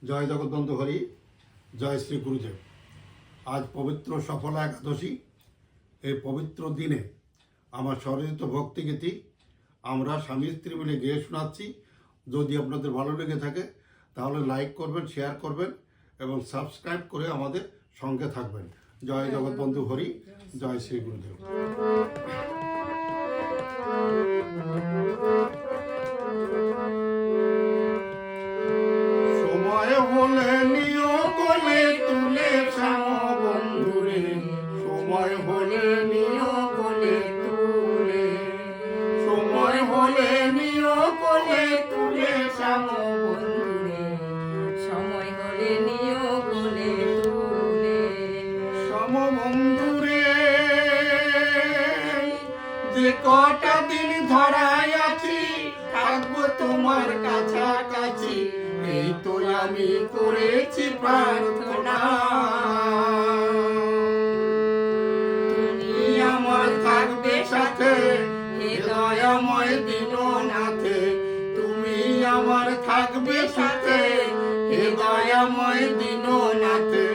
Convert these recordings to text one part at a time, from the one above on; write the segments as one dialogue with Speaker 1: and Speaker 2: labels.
Speaker 1: জয় জগৎবন্ধু হরি, জয় শ্রী গুরুদেব। আজ পবিত্র সফলা একাদশী। এই পবিত্র দিনে আমার স্বরচিত ভক্তিগীতি আমরা স্বামী স্ত্রী মিলে গেয়ে শোনাচ্ছি। যদি আপনাদের ভালো লেগে থাকে তাহলে লাইক করবেন, শেয়ার করবেন এবং সাবস্ক্রাইব করে আমাদের সঙ্গে থাকবেন। জয় জগৎবন্ধু হরি, জয় শ্রী গুরুদেব। সময় হলে নিও কোলে তুলে শ্যাম বন্ধুরে, সময় হলে নিও কোলে তুলে, সময় হলে নিও কোলে তুলে শ্যাম বন্ধুরে,
Speaker 2: সময় হলে নিও কোলে তুলে।
Speaker 1: শ্যাম বন্ধুরে, যে কটা দিন ধরায় আছি থাকবো তোমার কাছাকাছি, এই তো আমি করেছি প্রার্থনা।
Speaker 2: তুমি
Speaker 1: আমার থাকবে সাথে হে দয়াময় দীননাথে, তুমি আমার থাকবে সাথে হে দয়াময় দীননাথে,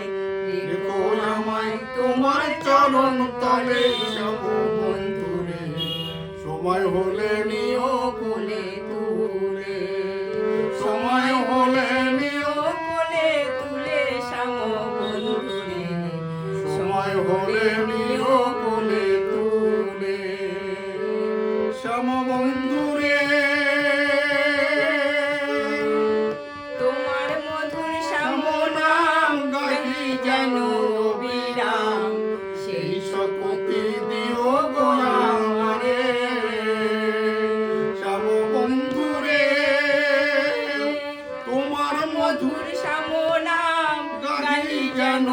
Speaker 1: রেখো আমায় তোমার চরণ তলে সব বন্ধুরে, সময় হলে নিও কোলে তুলে, সময় হলে নিও
Speaker 2: কোলে তুলে শ্যাম বন্ধুরে,
Speaker 1: সময় হলে নিও কোলে তুলে, শ্যাম বন্ধুরে।
Speaker 2: তোমার মধুর শ্যাম
Speaker 1: নাম গাহি যেন
Speaker 2: বিরাম,
Speaker 1: সেই শক্তি দিও গো আমারে, শ্যাম বন্ধুরে। তোমার মধুর
Speaker 2: শ্যাম নাম
Speaker 1: গাহি যেন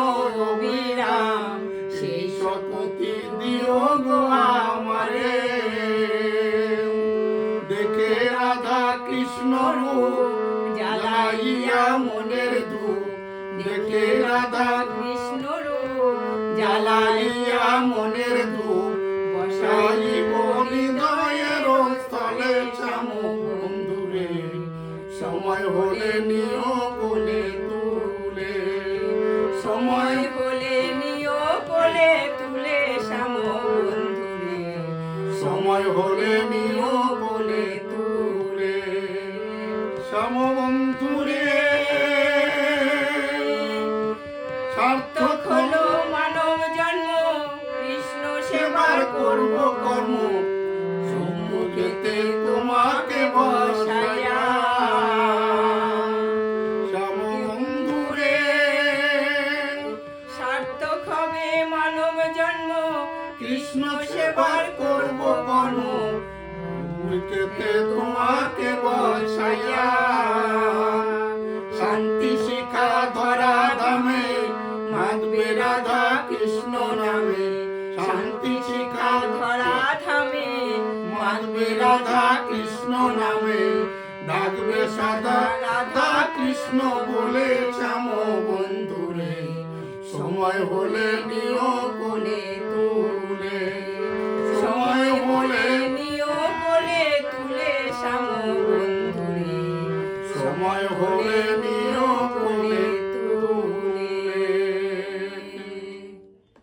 Speaker 2: বিরাম,
Speaker 1: সেই শক্তি দিও গো আমারে। দেখে রাধা কৃষ্ণ রূপ জ্বালাইয়া মনের ধূপ, দেখে রাধা
Speaker 2: কৃষ্ণ রূপ
Speaker 1: জ্বালাইয়া মনের ধূপ, বসাইব হৃদয়ের স্থলে শ্যাম বন্ধুরে, সময় হলে নিও কোলে তুলে, সময়
Speaker 2: হলে নিও কোলে তুলে শ্যাম বন্ধুরে,
Speaker 1: সময় হলে নিও কোলে তুলে, শ্যাম বন্ধুরে। সার্থক
Speaker 2: হলো মানব জন্ম, কৃষ্ণ
Speaker 1: সেবার করব কর্ম, সম্মুখেতে তোমাকে বসাইয়া, শ্যাম বন্ধুরে।
Speaker 2: সার্থক হবে মানব জন্ম,
Speaker 1: কৃষ্ণ সেবার করব কর্ম, সম্মুখেতে তোমাকে বসাইয়া, শান্তি শিখা ধরা ধামে মাধবে রাধা কৃষ্ণ নামে, শান্তি শিখা
Speaker 2: ধরা থামে
Speaker 1: মাধবে রাধা কৃষ্ণ নামে, ডাকবে সদা রাধা কৃষ্ণ বলে শ্যাম বন্ধুরে, সময় হলে নিও